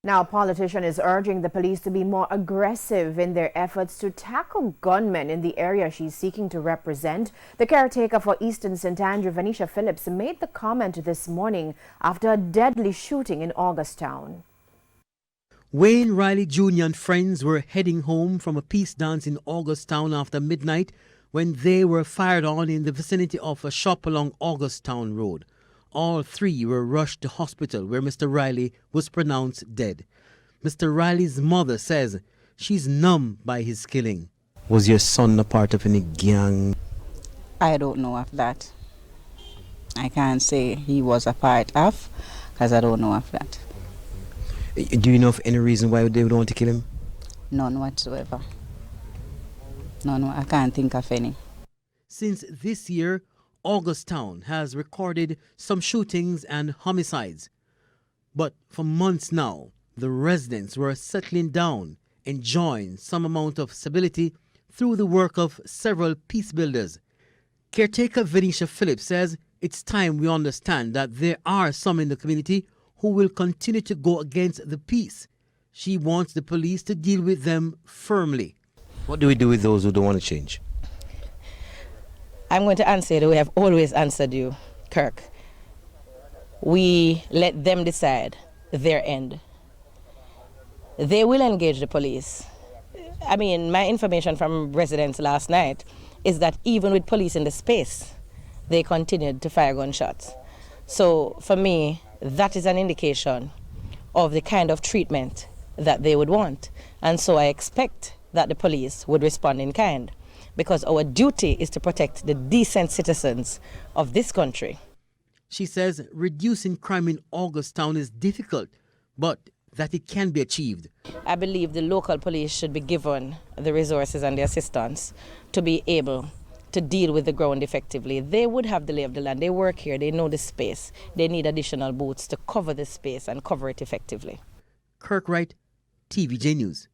Now, a politician is urging the police to be more aggressive in their efforts to tackle gunmen in the area she's seeking to represent. The caretaker for Eastern St. Andrew, Venetia Phillips, made the comment this morning after a deadly shooting in Augustown. Wayne Riley Jr. and friends were heading home from a peace dance in Augustown after midnight when they were fired on in the vicinity of a shop along Augustown Road. All three were rushed to hospital where Mr. Riley was pronounced dead. Mr. Riley's mother says she's numb by his killing. Was your son a part of any gang? I don't know of that. I can't say he was a part of, because I don't know of that. Do you know of any reason why they would want to kill him? None whatsoever. None, I can't think of any. Since this year, Augustown has recorded some shootings and homicides. But for months now, the residents were settling down, enjoying some amount of stability through the work of several peace builders. Caretaker Venetia Phillips says it's time we understand that there are some in the community who will continue to go against the peace. She wants the police to deal with them firmly. What do we do with those who don't want to change? I'm going to answer the way I've always answered you, Kirk. We let them decide their end. They will engage the police. I mean, my information from residents last night is that even with police in the space, they continued to fire gunshots. So for me, that is an indication of the kind of treatment that they would want. And so I expect that the police would respond in kind, because our duty is to protect the decent citizens of this country. She says reducing crime in Augustown is difficult, but that it can be achieved. I believe the local police should be given the resources and the assistance to be able to deal with the ground effectively. They would have the lay of the land. They work here. They know the space. They need additional boots to cover the space and cover it effectively. Kirk Wright, TVJ News.